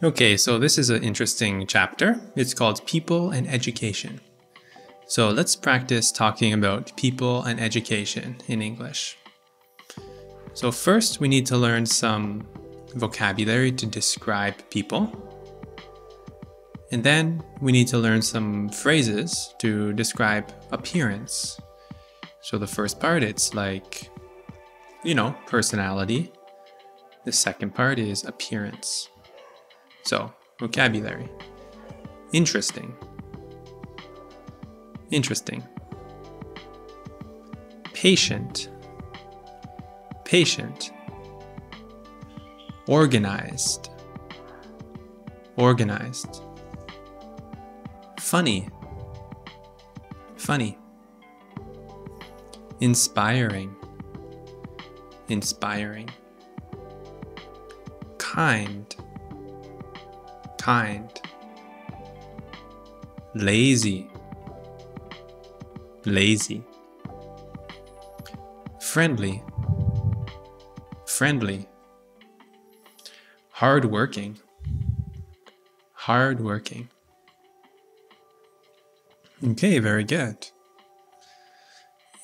Okay, so this is an interesting chapter. It's called People and Education. So let's practice talking about people and education in English. So first, we need to learn some vocabulary to describe people. And then we need to learn some phrases to describe appearance. So the first part, it's like, personality. The second part is appearance. So, vocabulary. Interesting. Interesting. Patient. Patient. Organized. Organized. Funny. Funny. Inspiring. Inspiring. Kind. Kind. Lazy. Lazy. Friendly. Friendly. Hardworking. Hardworking. Okay, very good.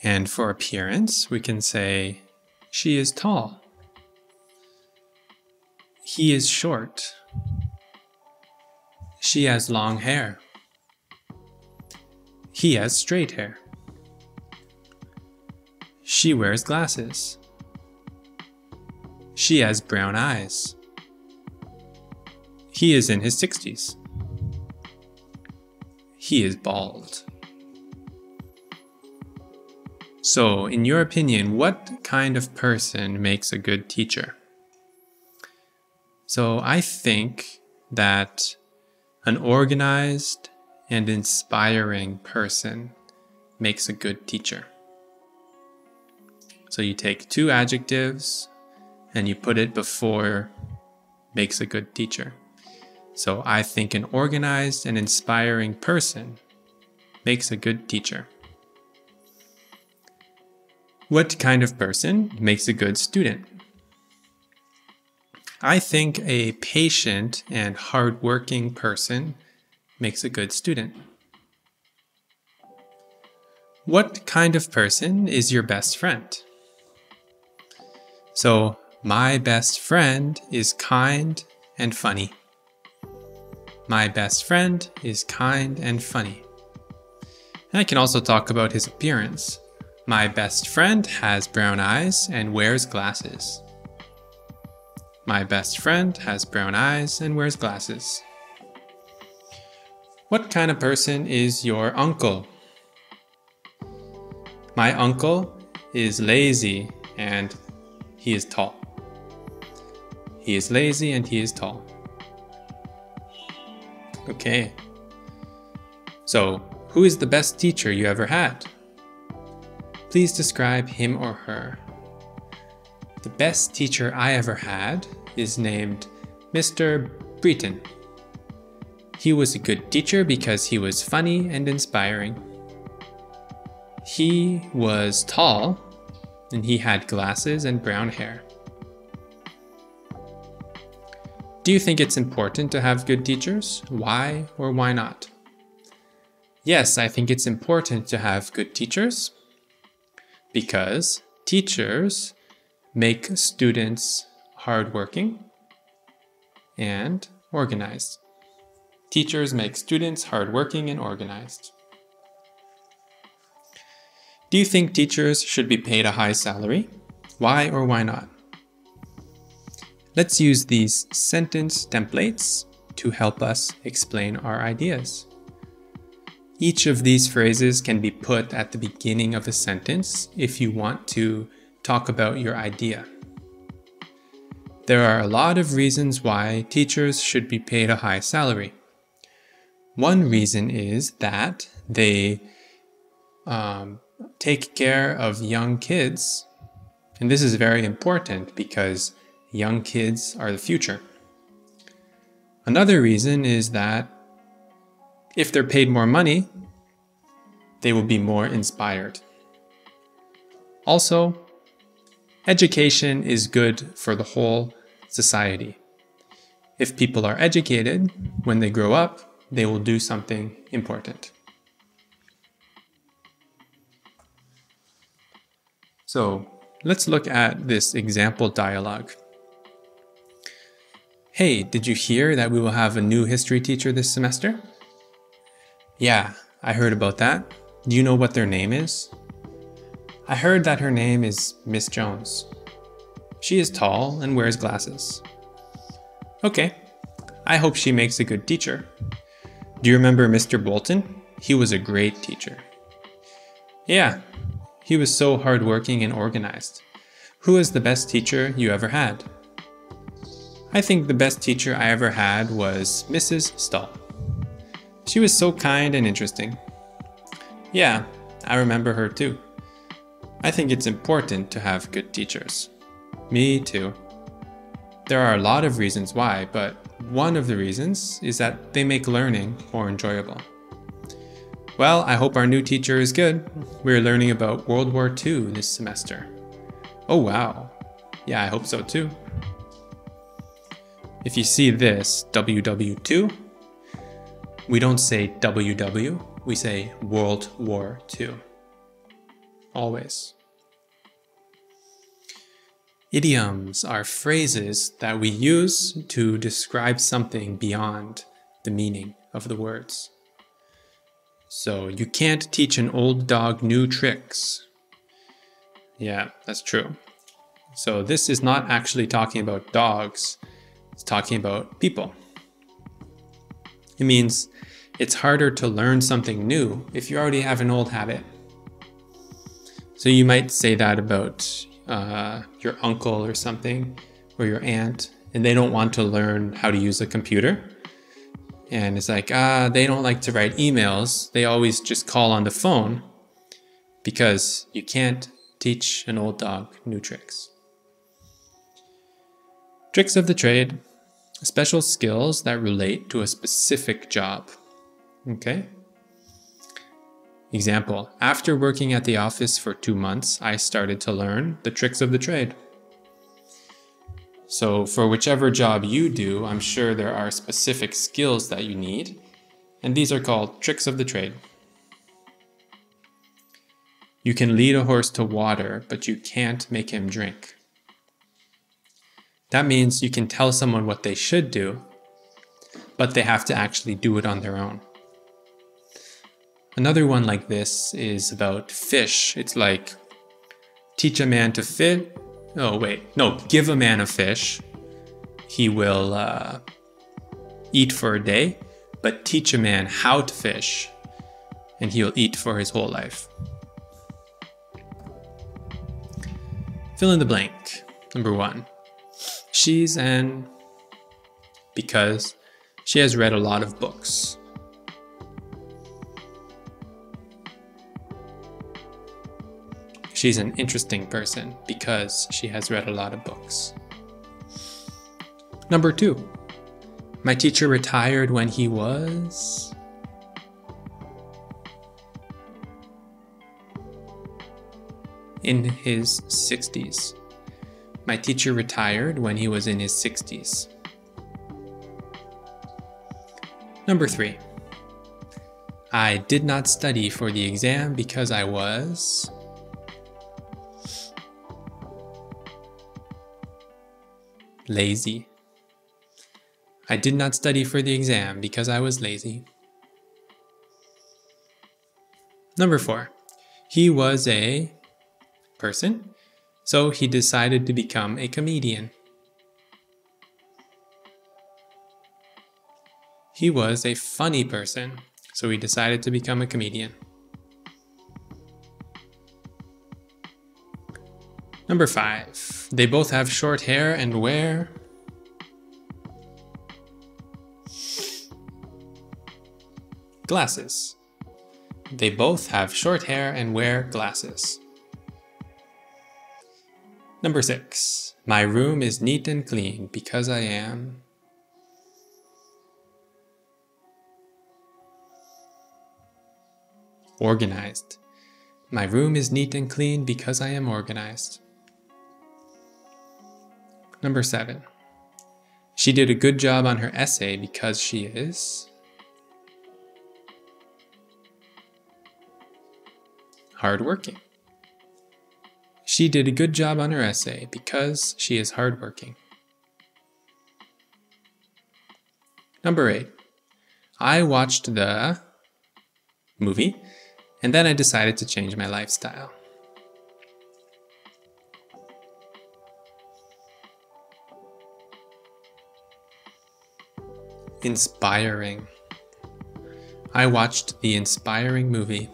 And for appearance, we can say, she is tall. He is short. She has long hair. He has straight hair. She wears glasses. She has brown eyes. He is in his 60s. He is bald. So, in your opinion, what kind of person makes a good teacher? So, I think that an organized and inspiring person makes a good teacher. So you take two adjectives and you put it before makes a good teacher. So I think an organized and inspiring person makes a good teacher. What kind of person makes a good student? I think a patient and hardworking person makes a good student. What kind of person is your best friend? So, my best friend is kind and funny. My best friend is kind and funny. And I can also talk about his appearance. My best friend has brown eyes and wears glasses. My best friend has brown eyes and wears glasses. What kind of person is your uncle? My uncle is lazy and he is tall. He is lazy and he is tall. Okay. So, who is the best teacher you ever had? Please describe him or her. The best teacher I ever had is named Mr. Breton. He was a good teacher because he was funny and inspiring. He was tall and he had glasses and brown hair. Do you think it's important to have good teachers? Why or why not? Yes, I think it's important to have good teachers because teachers make students hardworking and organized. Teachers make students hardworking and organized. Do you think teachers should be paid a high salary? Why or why not? Let's use these sentence templates to help us explain our ideas. Each of these phrases can be put at the beginning of a sentence if you want to talk about your idea. There are a lot of reasons why teachers should be paid a high salary. One reason is that they take care of young kids, and this is very important because young kids are the future. Another reason is that if they're paid more money, they will be more inspired. Also, education is good for the whole society. If people are educated, when they grow up, they will do something important. So let's look at this example dialogue. Hey, did you hear that we will have a new history teacher this semester? Yeah, I heard about that. Do you know what their name is? I heard that her name is Miss Jones. She is tall and wears glasses. Okay, I hope she makes a good teacher. Do you remember Mr. Bolton? He was a great teacher. Yeah, he was so hardworking and organized. Who was the best teacher you ever had? I think the best teacher I ever had was Mrs. Stull. She was so kind and interesting. Yeah, I remember her too. I think it's important to have good teachers. Me too. There are a lot of reasons why, but one of the reasons is that they make learning more enjoyable. Well, I hope our new teacher is good. We're learning about World War II this semester. Oh wow. Yeah, I hope so too. If you see this, WW2, we don't say WW, we say World War II. Always. Idioms are phrases that we use to describe something beyond the meaning of the words. So you can't teach an old dog new tricks. Yeah, that's true. So this is not actually talking about dogs, it's talking about people. It means it's harder to learn something new if you already have an old habit. So you might say that about your uncle or something, or your aunt, and they don't want to learn how to use a computer. And it's like, they don't like to write emails. They always just call on the phone, because you can't teach an old dog new tricks. Tricks of the trade, special skills that relate to a specific job. Okay? Example, after working at the office for 2 months, I started to learn the tricks of the trade. So for whichever job you do, I'm sure there are specific skills that you need, and these are called tricks of the trade. You can lead a horse to water, but you can't make him drink. That means you can tell someone what they should do, but they have to actually do it on their own. Another one like this is about fish. It's like, teach a man to fish. Oh wait, no, give a man a fish. He will eat for a day, but teach a man how to fish, and he'll eat for his whole life. Fill in the blank. Number 1. She's an... because she has read a lot of books. She's an interesting person because she has read a lot of books. Number 2. My teacher retired when he was... in his 60s. My teacher retired when he was in his 60s. Number 3. I did not study for the exam because I was... lazy. I did not study for the exam because I was lazy. Number 4. He was a person, so he decided to become a comedian. He was a funny person, so he decided to become a comedian. Number 5. They both have short hair and wear... glasses. They both have short hair and wear glasses. Number 6. My room is neat and clean because I am... organized. My room is neat and clean because I am organized. Number 7. She did a good job on her essay because she is hardworking. She did a good job on her essay because she is hardworking. Number 8. I watched the movie and then I decided to change my lifestyle. Inspiring. I watched the inspiring movie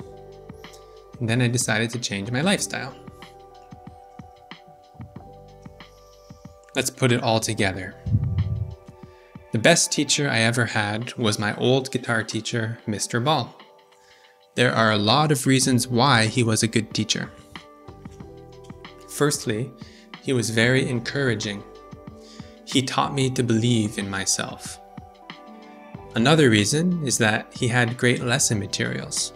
and then I decided to change my lifestyle. Let's put it all together. The best teacher I ever had was my old guitar teacher, Mr. Ball. There are a lot of reasons why he was a good teacher. Firstly, he was very encouraging. He taught me to believe in myself. Another reason is that he had great lesson materials.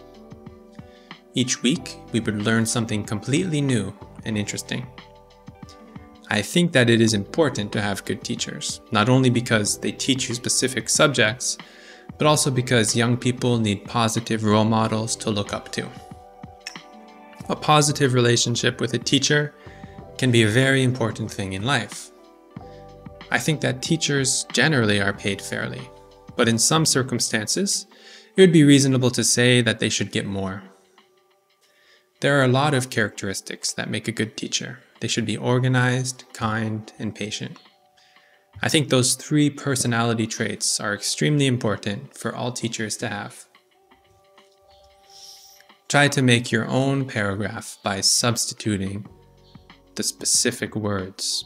Each week, we would learn something completely new and interesting. I think that it is important to have good teachers, not only because they teach you specific subjects, but also because young people need positive role models to look up to. A positive relationship with a teacher can be a very important thing in life. I think that teachers generally are paid fairly, but in some circumstances, it would be reasonable to say that they should get more. There are a lot of characteristics that make a good teacher. They should be organized, kind, and patient. I think those 3 personality traits are extremely important for all teachers to have. Try to make your own paragraph by substituting the specific words.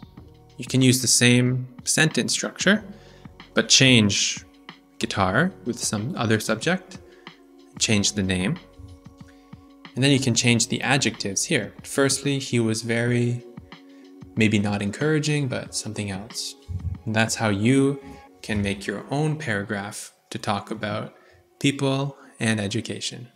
You can use the same sentence structure, but change guitar with some other subject, change the name. And then you can change the adjectives here. Firstly, he was very, maybe not encouraging, but something else. And that's how you can make your own paragraph to talk about people and education.